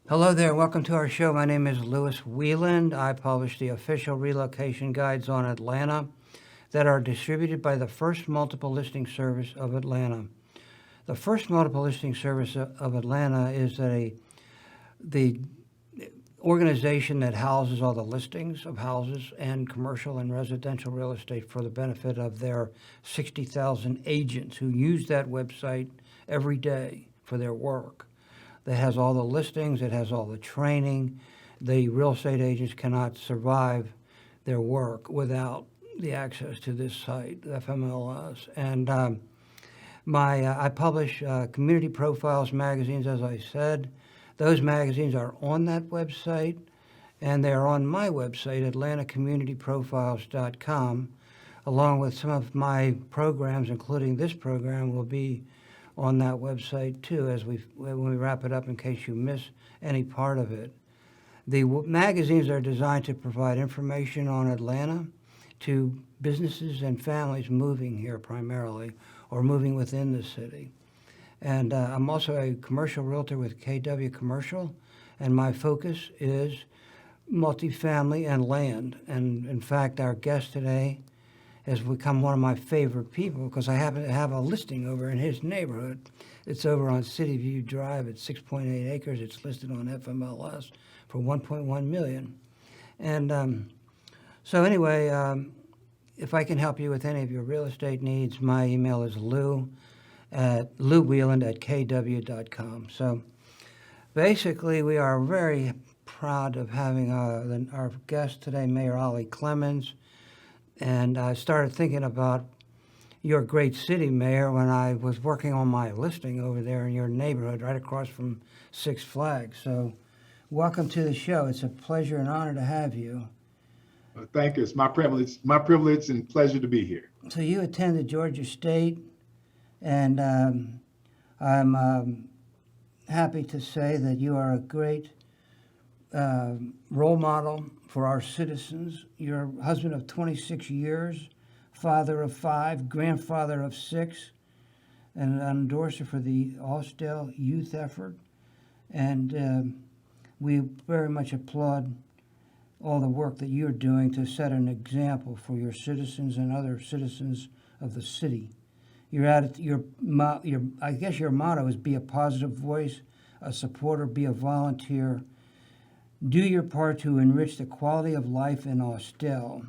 Hello there, welcome to our show. My name is Louis Wieland. I publish the official relocation guides on Atlanta that are distributed by the First Multiple Listing Service of Atlanta. The First Multiple Listing Service of Atlanta is the organization that houses all the listings of houses and commercial and residential real estate for the benefit of their 60,000 agents who use that website every day for their work. That has all the listings, it has all the training. The real estate agents cannot survive their work without the access to this site, FMLS. And I publish community profiles magazines, as I said. Those magazines are on that website, and they're on my website, atlantacommunityprofiles.com, along with some of my programs, including this program, will be on that website too, when we wrap it up, in case you miss any part of it. The magazines are designed to provide information on Atlanta to businesses and families moving here primarily, or moving within the city. And I'm also a commercial realtor with KW Commercial, and my focus is multifamily and land. And in fact, our guest today has become one of my favorite people because I happen to have a listing over in his neighborhood. It's over on City View Drive. It's 6.8 acres. It's listed on FMLS for 1.1 million. And so anyway, if I can help you with any of your real estate needs, my email is louwieland@kw.com. So basically, we are very proud of having our guest today, Mayor Ollie Clemons. And I started thinking about your great city, Mayor, when I was working on my listing over there in your neighborhood, right across from Six Flags. So welcome to the show. It's a pleasure and honor to have you. Thank you. It's my privilege and pleasure to be here. So you attended Georgia State, and I'm happy to say that you are a great role model for our citizens. You're a husband of 26 years, father of 5, grandfather of 6, and an endorser for the Austell youth effort. And we very much applaud all the work that you're doing to set an example for your citizens and other citizens of the city. I guess your motto is be a positive voice, a supporter, be a volunteer. Do your part to enrich the quality of life in Austell.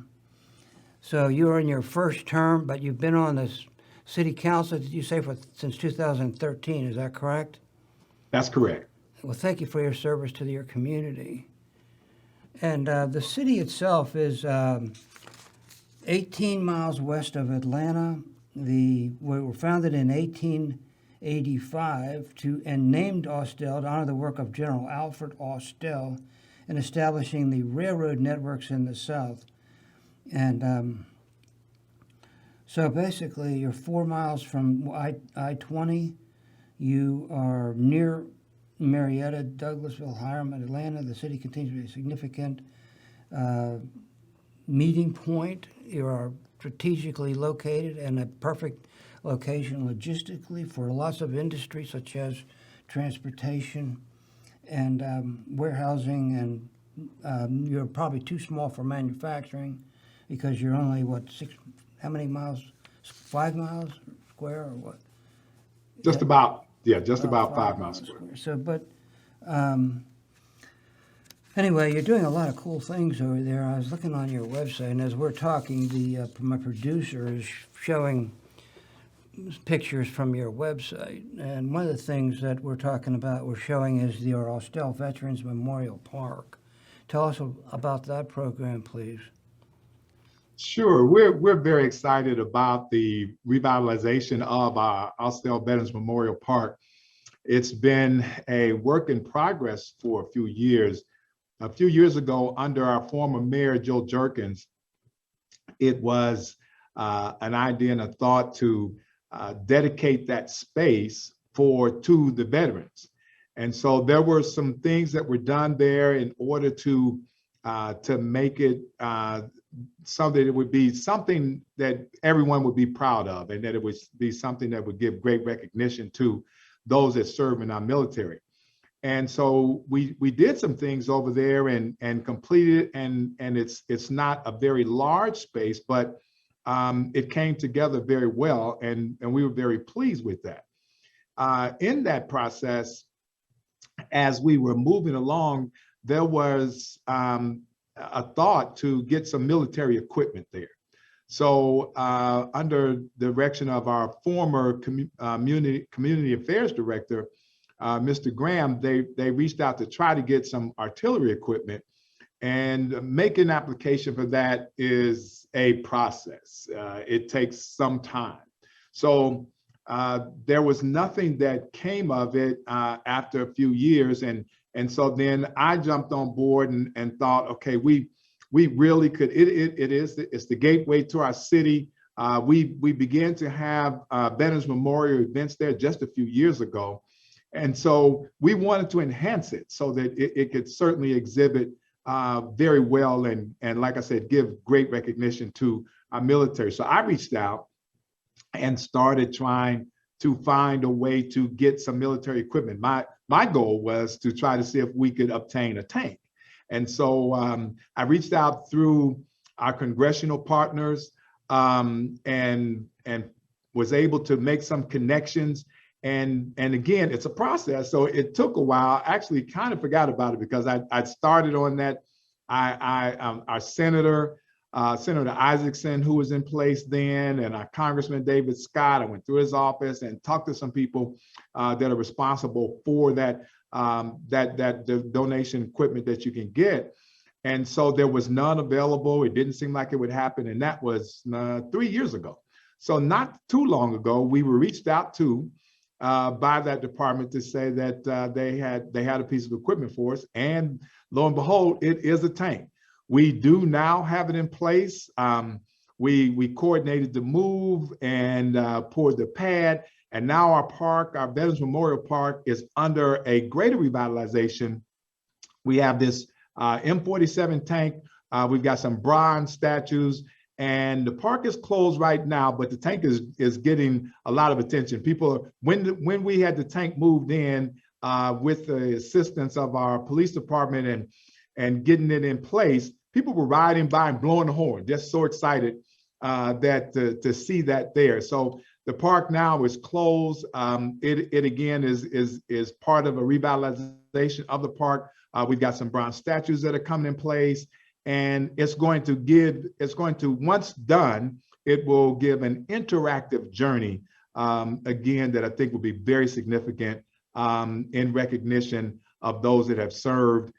So you're in your first term, but you've been on this city council, did you say, since 2013, is that correct? That's correct. Well, thank you for your service to your community. And the city itself is 18 miles west of Atlanta. We were founded in 1885 and named Austell to honor the work of General Alfred Austell in establishing the railroad networks in the South. And so basically, you're 4 miles from I-20. You are near Marietta, Douglasville, Hiram, and Atlanta. The city continues to be a significant meeting point. You are strategically located and a perfect location logistically for lots of industries such as transportation and warehousing, and you're probably too small for manufacturing because you're only, how many miles, 5 miles square or what? Just about 5 miles square. So, but anyway, you're doing a lot of cool things over there. I was looking on your website, and as we're talking, my producer is showing pictures from your website. And one of the things that we're showing is your Austell Veterans Memorial Park. Tell us about that program, please. Sure. We're very excited about the revitalization of our Austell Veterans Memorial Park. It's been a work in progress for a few years. A few years ago, under our former mayor, Joe Jerkins, it was an idea and a thought to dedicate that space to the veterans. And so there were some things that were done there in order to make it so that it would be something that everyone would be proud of, and that it would be something that would give great recognition to those that serve in our military. And so we did some things over there and completed, and it's not a very large space, but it came together very well, and we were very pleased with that. In that process, as we were moving along, there was a thought to get some military equipment there. So under the direction of our former community affairs director, Mr. Graham, they reached out to try to get some artillery equipment, and making an application for that is a process. It takes some time. So there was nothing that came of it after a few years. And so then I jumped on board and thought, okay, we really could, it's the gateway to our city. We began to have Veterans Memorial events there just a few years ago. And so we wanted to enhance it so that it could certainly exhibit very well and like I said, give great recognition to our military. So I reached out and started trying to find a way to get some military equipment. My goal was to try to see if we could obtain a tank. And so I reached out through our congressional partners and was able to make some connections. And again, it's a process. So it took a while. I actually kind of forgot about it because I started on that. Our Senator Isaacson, who was in place then, and our Congressman David Scott, I went through his office and talked to some people that are responsible for that donation equipment that you can get. And so there was none available. It didn't seem like it would happen. And that was 3 years ago. So not too long ago, we were reached out to by that department to say that they had a piece of equipment for us. And lo and behold, it is a tank. We do now have it in place. We coordinated the move and poured the pad. And now our park, our Veterans Memorial Park, is under a greater revitalization. We have this M47 tank. We've got some bronze statues. And the park is closed right now, but the tank is getting a lot of attention. People, when we had the tank moved in with the assistance of our police department and getting it in place, people were riding by and blowing the horn, just so excited to see that there. So the park now is closed. It again is part of a revitalization of the park. We've got some bronze statues that are coming in place. And it's going to, once done, it will give an interactive journey, again, that I think will be very significant in recognition of those that have served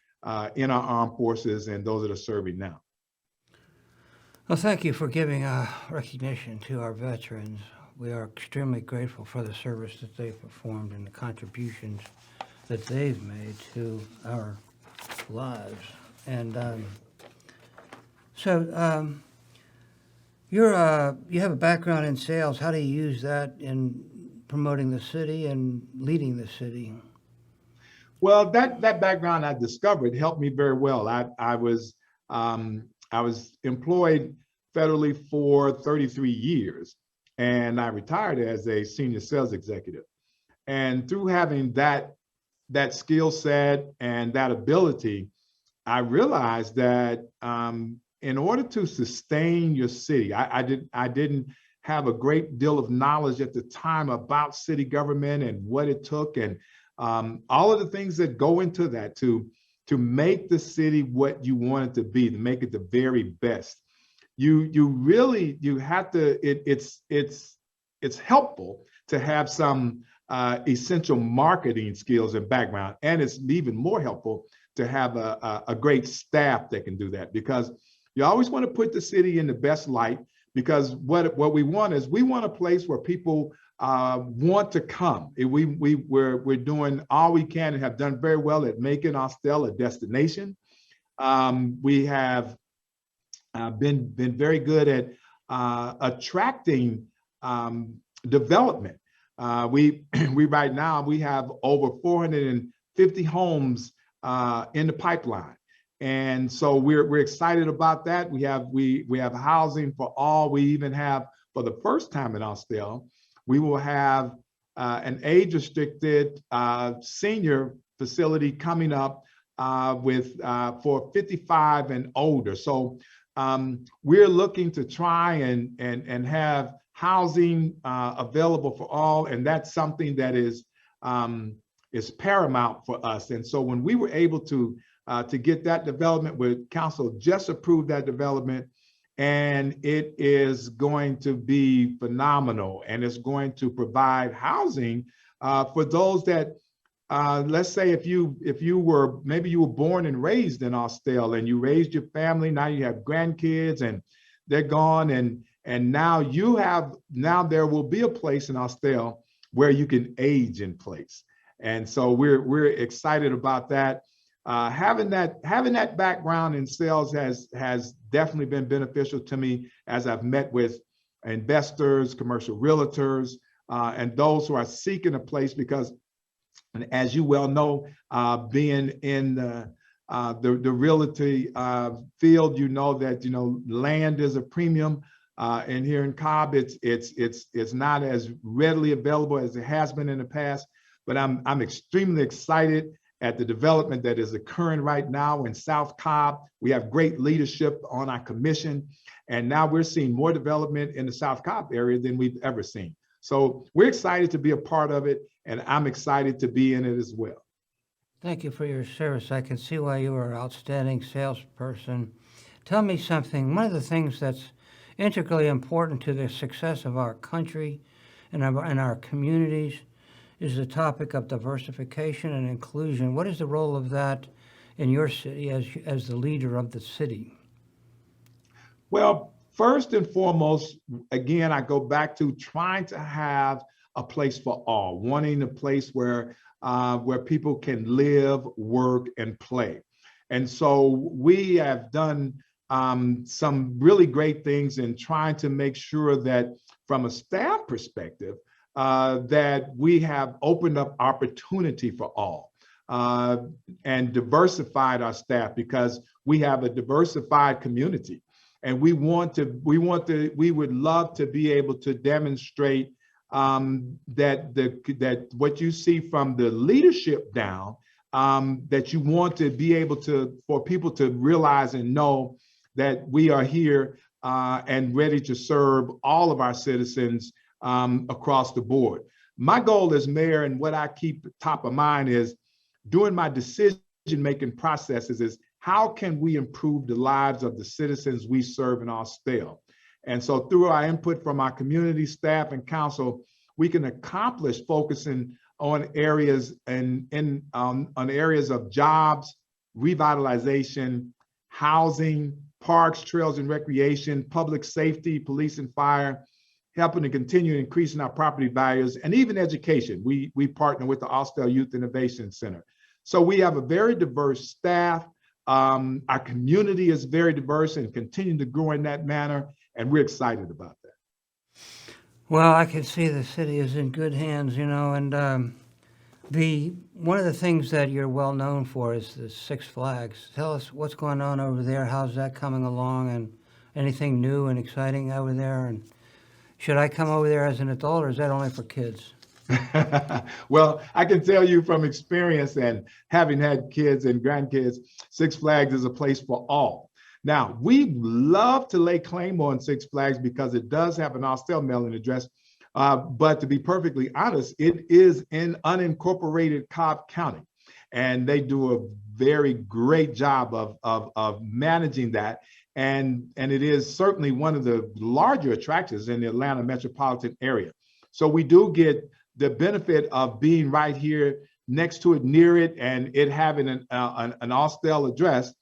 in our armed forces and those that are serving now. Well, thank you for giving recognition to our veterans. We are extremely grateful for the service that they've performed and the contributions that they've made to our lives. And so you have a background in sales. How do you use that in promoting the city and leading the city? Well, that background I discovered helped me very well. I was employed federally for 33 years, and I retired as a senior sales executive. And through having that skill set and that ability, I realized that in order to sustain your city, I didn't have a great deal of knowledge at the time about city government and what it took and all of the things that go into that to make the city what you want it to be, to make it the very best. You have to, it's helpful to have some essential marketing skills and background. And it's even more helpful to have a great staff that can do that, because you always want to put the city in the best light, because what we want is we want a place where people want to come. We're doing all we can and have done very well at making Austell a destination. We have been very good at attracting development. We right now we have over 450 homes in the pipeline. And so we're excited about that. We have housing for all. We even have, for the first time in Austell, we will have an age-restricted senior facility coming up for 55 and older. So we're looking to try and have housing available for all, and that's something that is paramount for us. And so when we were able to get that development, where council just approved that development, and it is going to be phenomenal, and it's going to provide housing for those that, let's say if you were, maybe you were born and raised in Austell and you raised your family, now you have grandkids and they're gone, and now there will be a place in Austell where you can age in place. And so we're excited about that. Having that background in sales has definitely been beneficial to me as I've met with investors, commercial realtors, and those who are seeking a place, because, and as you well know, being in the realty field, you know that land is a premium, and here in Cobb, it's not as readily available as it has been in the past. But I'm extremely excited at the development that is occurring right now in South Cobb. We have great leadership on our commission, and now we're seeing more development in the South Cobb area than we've ever seen. So we're excited to be a part of it, and I'm excited to be in it as well. Thank you for your service. I can see why you are an outstanding salesperson. Tell me something. One of the things that's integrally important to the success of our country and our communities is the topic of diversification and inclusion. What is the role of that in your city as the leader of the city? Well, first and foremost, again, I go back to trying to have a place for all, wanting a place where people can live, work, and play. And so we have done some really great things in trying to make sure that from a staff perspective, that we have opened up opportunity for all and diversified our staff, because we have a diversified community. And we would love to be able to demonstrate that what you see from the leadership down, that you want to be able for people to realize and know that we are here and ready to serve all of our citizens across the board. My goal as mayor, and what I keep top of mind, is during my decision-making processes, is how can we improve the lives of the citizens we serve in Austell? And so through our input from our community, staff, and council, we can accomplish focusing on areas on areas of jobs, revitalization, housing, parks, trails and recreation, public safety, police and fire, helping to continue increasing our property values, and even education. We partner with the Austell Youth Innovation Center. So we have a very diverse staff. Our community is very diverse and continuing to grow in that manner, and we're excited about that. Well, I can see the city is in good hands, and one of the things that you're well known for is the Six Flags. Tell us what's going on over there. How's that coming along, and anything new and exciting over there? And should I come over there as an adult, or is that only for kids? Well, I can tell you from experience and having had kids and grandkids, Six Flags is a place for all. Now, we love to lay claim on Six Flags because it does have an Austell mailing address. But to be perfectly honest, it is in unincorporated Cobb County, and they do a very great job of managing that. And it is certainly one of the larger attractions in the Atlanta metropolitan area. So we do get the benefit of being right here next to it, near it, and it having an Austell address.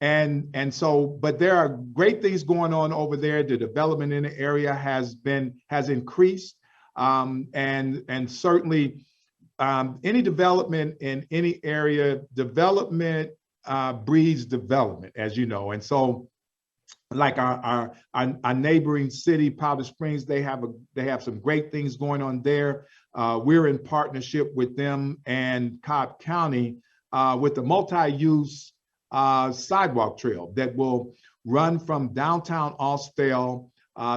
And so, but there are great things going on over there. The development in the area has increased, and certainly any development in any area, development breeds development, as you know. And so, like our neighboring city, Powder Springs, they have some great things going on there. We're in partnership with them and Cobb County with the multi-use sidewalk trail that will run from downtown Austell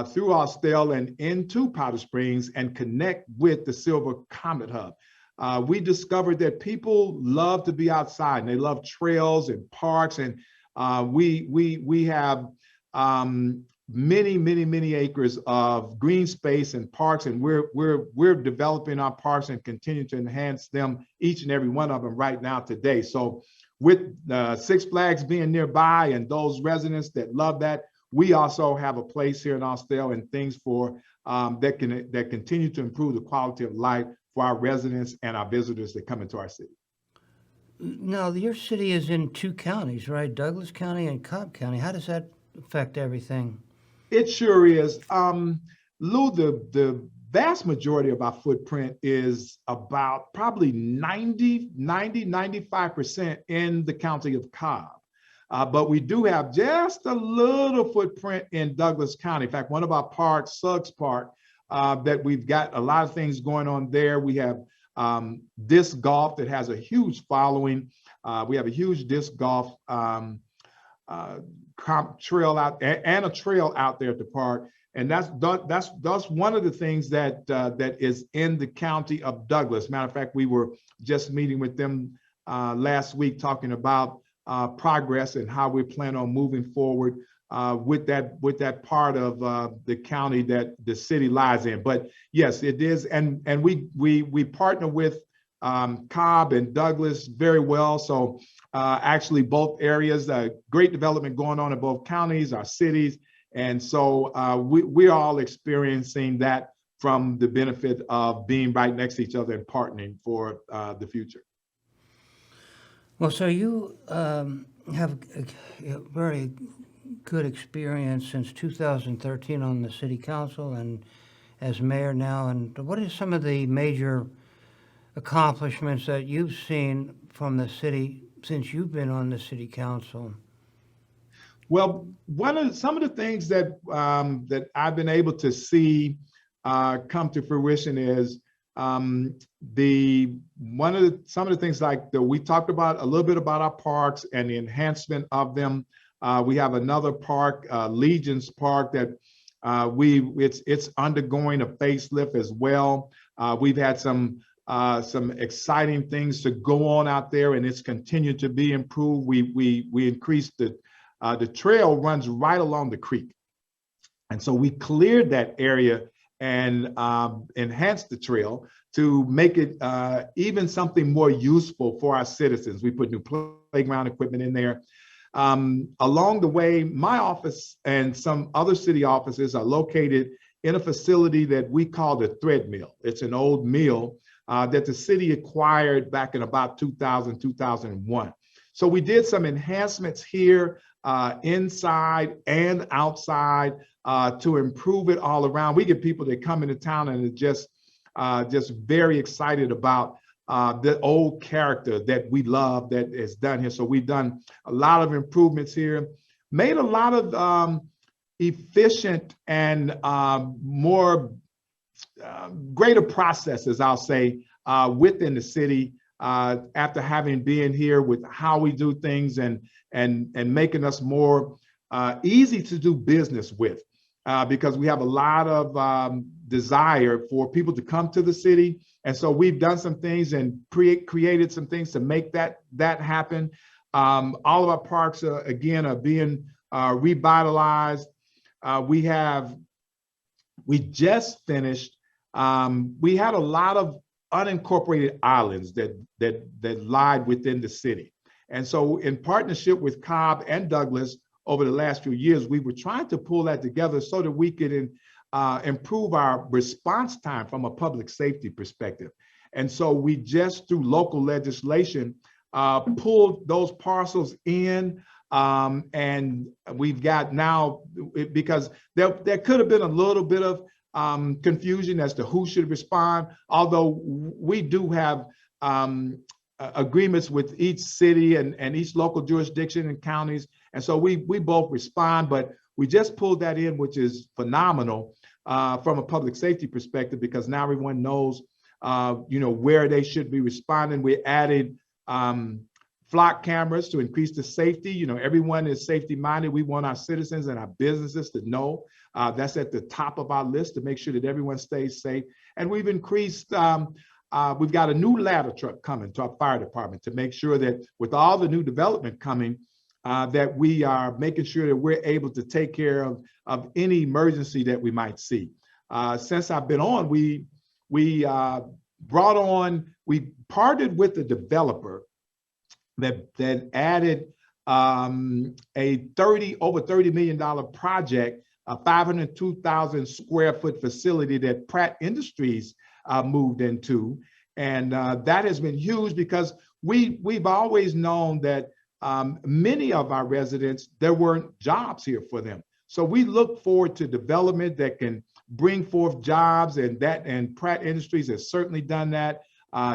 through Austell and into Powder Springs and connect with the Silver Comet Hub. we discovered that people love to be outside and they love trails and parks. And we have many acres of green space and parks, and we're developing our parks and continue to enhance them, each and every one of them right now today. So with Six Flags being nearby and those residents that love that, we also have a place here in Austell and things for that continue to improve the quality of life for our residents and our visitors that come into our city. Now, your city is in two counties, right? Douglas County and Cobb County. How does that affect everything? It sure is. Lou, the vast majority of our footprint is about probably 95% in the county of Cobb. But we do have just a little footprint in Douglas County. In fact, one of our parks, Suggs Park, that we've got a lot of things going on there. We have disc golf that has a huge following. We have a huge disc golf trail out and a trail out there at the park. And that's one of the things that that is in the county of Douglas. Matter of fact, we were just meeting with them last week talking about progress and how we plan on moving forward with that part of the county that the city lies in. But yes, it is, and we partner with Cobb and Douglas very well. So actually, both areas, great development going on in both counties, our cities, and so we're all experiencing that from the benefit of being right next to each other and partnering for the future. Well, so you have a very good experience since 2013 on the city council and as mayor now. And what are some of the major accomplishments that you've seen from the city since you've been on the city council? Well, some of the things that that I've been able to see come to fruition is some of the things like we talked about a little bit about our parks and the enhancement of them. We have another park, Legion's Park, that it's undergoing a facelift as well. We've had some exciting things to go on out there, and it's continued to be improved. We increased the trail runs right along the creek, and so we cleared that area and enhanced the trail to make it even something more useful for our citizens. We put new playground equipment in there. Along the way, my office and some other city offices are located in a facility that we call the Thread Mill. It's an old mill that the city acquired back in about 2000, 2001. So we did some enhancements here inside and outside to improve it all around. We get people that come into town and are just very excited about the old character that we love that is done here. So we've done a lot of improvements here, made a lot of efficient and more greater processes, I'll say, within the city after having been here with how we do things and making us more easy to do business with. Because we have a lot of desire for people to come to the city. And so we've done some things and created some things to make that happen. All of our parks, again, are being revitalized. We just finished, we had a lot of unincorporated islands that lied within the city. And so in partnership with Cobb and Douglas, over the last few years, we were trying to pull that together so that we could improve our response time from a public safety perspective. And so we just, through local legislation, pulled those parcels in, and we've got now, because there could have been a little bit of confusion as to who should respond, although we do have agreements with each city and each local jurisdiction and counties. And so we both respond, but we just pulled that in, which is phenomenal from a public safety perspective, because now everyone knows, where they should be responding. We added flock cameras to increase the safety. Everyone is safety minded. We want our citizens and our businesses to know that's at the top of our list to make sure that everyone stays safe. And we've increased we've got a new ladder truck coming to our fire department to make sure that with all the new development coming, that we are making sure that we're able to take care of any emergency that we might see. Since I've been on, we partnered with the developer that added a over $30 million project, a 502,000 square foot facility that Pratt Industries moved into. And that has been huge because we've always known that many of our residents, there weren't jobs here for them. So we look forward to development that can bring forth jobs, and Pratt Industries has certainly done that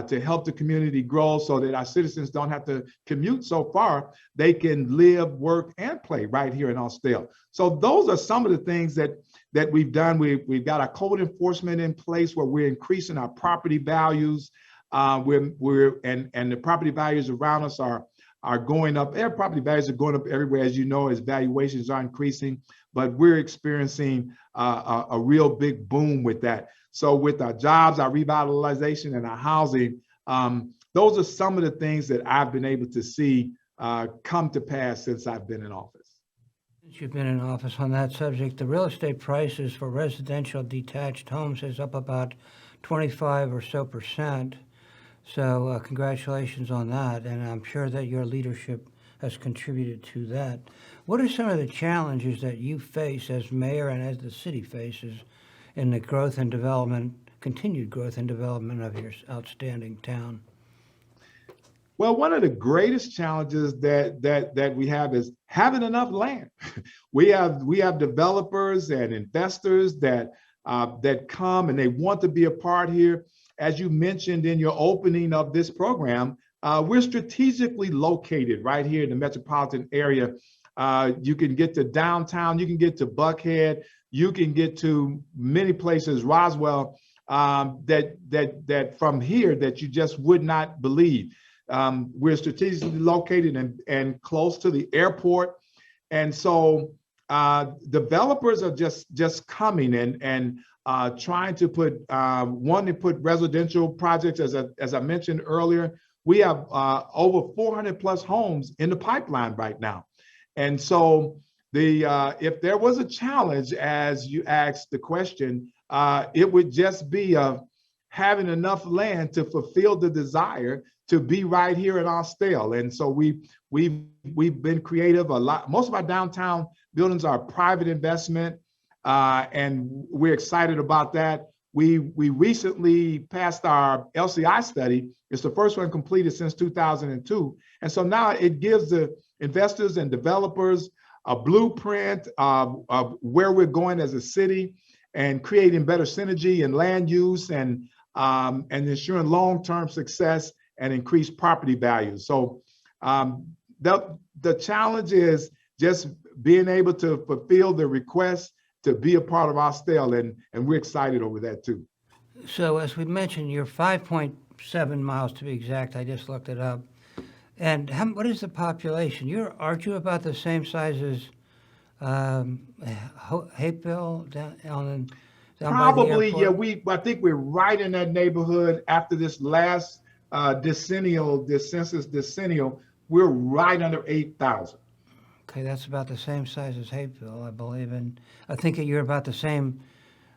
to help the community grow so that our citizens don't have to commute so far. They can live, work, and play right here in Austell. So those are some of the things that we've done. We've got our code enforcement in place where we're increasing our property values. And the property values around us are going up. Air property values are going up everywhere, as you know, as valuations are increasing, but we're experiencing a real big boom with that. So with our jobs, our revitalization, and our housing, those are some of the things that I've been able to see come to pass since I've been in office. Since you've been in office on that subject, the real estate prices for residential detached homes is up about 25 or so percent. So congratulations on that, and I'm sure that your leadership has contributed to that. What are some of the challenges that you face as mayor and as the city faces in the growth and development, continued growth and development of your outstanding town? Well, one of the greatest challenges that we have is having enough land. We have developers and investors that come and they want to be a part here. As you mentioned in your opening of this program, we're strategically located right here in the metropolitan area. You can get to downtown, you can get to Buckhead, you can get to many places, Roswell, that from here that you just would not believe. We're strategically located and close to the airport. And so developers are just coming and trying to put residential projects, as I mentioned earlier. We have over 400 plus homes in the pipeline right now. And so if there was a challenge, as you asked the question, it would just be having enough land to fulfill the desire to be right here in Austell. And so we've been creative a lot. Most of our downtown buildings are private investment, and we're excited about that. We recently passed our LCI study. It's the first one completed since 2002. And so now it gives the investors and developers a blueprint of where we're going as a city and creating better synergy and land use and ensuring long-term success and increased property values. So the challenge is just being able to fulfill the request to be a part of Austell, and we're excited over that too. So as we mentioned, you're 5.7 miles to be exact. I just looked it up. And what is the population? Aren't you about the same size as Hapeville down Probably, by the airport? yeah. I think we're right in that neighborhood after this last census decennial. We're right under 8,000. Okay, that's about the same size as Hapeville, I believe, and I think that you're about the same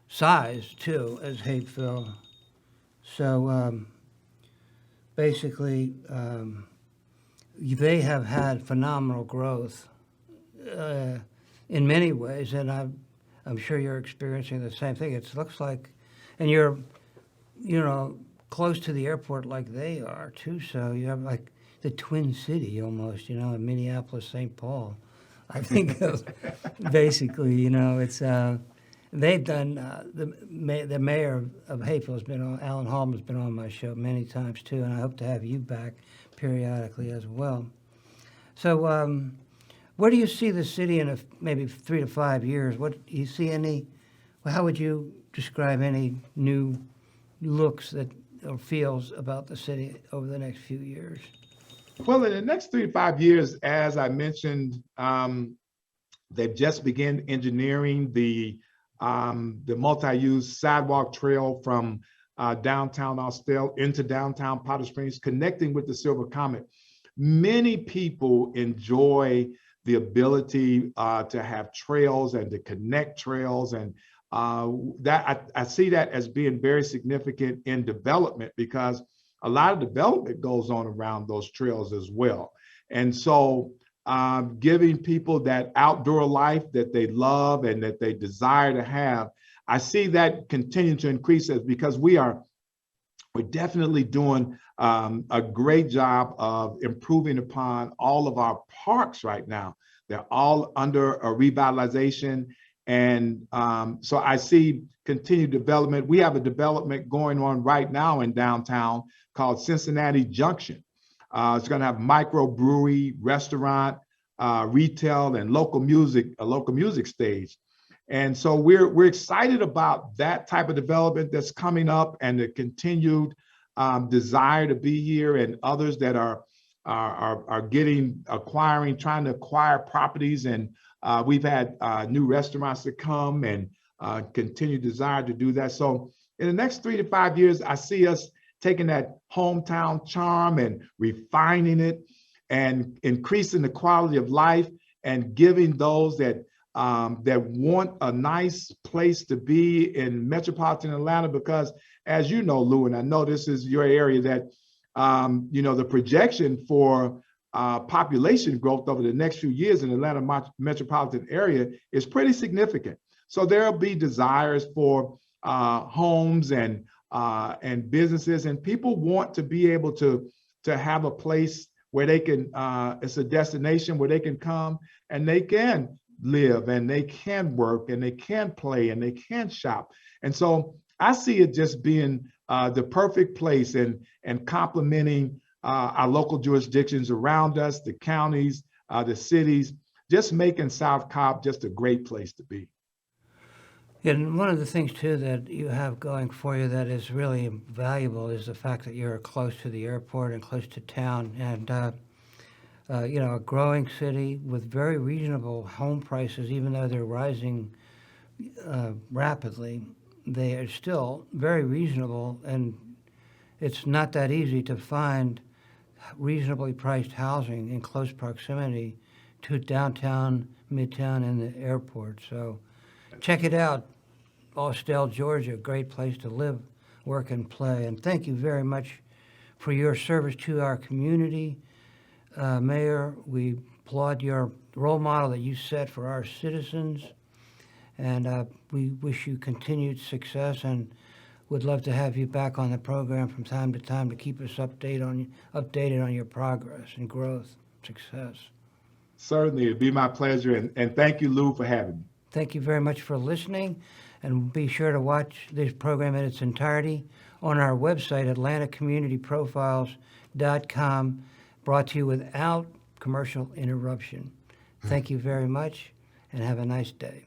size too as Hapeville. So basically, they have had phenomenal growth in many ways, and I'm sure you're experiencing the same thing. It looks like, and you're, close to the airport like they are too. So you have like the Twin City almost, in Minneapolis, St. Paul. I think basically, it's they've done. The mayor of Hapeville has been on. Alan Hallman has been on my show many times too, and I hope to have you back periodically as well. So, where do you see the city in maybe 3 to 5 years? What do you see how would you describe any new looks or feels about the city over the next few years? Well, in the next 3 to 5 years, as I mentioned, they've just begun engineering the multi-use sidewalk trail from downtown Austell into downtown Powder Springs, connecting with the Silver Comet. Many people enjoy the ability to have trails and to connect trails, and that I see that as being very significant in development, because a lot of development goes on around those trails as well. And so giving people that outdoor life that they love and that they desire to have, I see that continue to increase because we're definitely doing a great job of improving upon all of our parks right now. They're all under a revitalization. And so I see continued development. We have a development going on right now in downtown called Cincinnati Junction. It's going to have microbrewery, restaurant, retail, and local music, a local music stage. And so we're excited about that type of development that's coming up, and the continued desire to be here, and others that are trying to acquire properties. And we've had new restaurants that come and continue desire to do that. So in the next 3 to 5 years, I see us taking that hometown charm and refining it and increasing the quality of life and giving those that want a nice place to be in metropolitan Atlanta. Because as you know, Lou, and I know this is your area, that the projection for population growth over the next few years in the Atlanta metropolitan area is pretty significant. So there'll be desires for homes and businesses, and people want to be able to have a place where they can, it's a destination where they can come and they can live and they can work and they can play and they can shop. And so I see it just being the perfect place and complementing our local jurisdictions around us, the counties, the cities, just making South Cobb just a great place to be. And one of the things too that you have going for you that is really valuable is the fact that you're close to the airport and close to town, and a growing city with very reasonable home prices. Even though they're rising rapidly, they are still very reasonable, and it's not that easy to find reasonably priced housing in close proximity to downtown, midtown, and the airport. So check it out. Austell, Georgia, great place to live, work, and play. And thank you very much for your service to our community. Mayor, we applaud your role model that you set for our citizens, and we wish you continued success, and would love to have you back on the program from time to time to keep us updated on your progress and growth, success. Certainly, it'd be my pleasure, and thank you, Lou, for having me. Thank you very much for listening, and be sure to watch this program in its entirety on our website, atlantacommunityprofiles.com, brought to you without commercial interruption. Thank you very much, and have a nice day.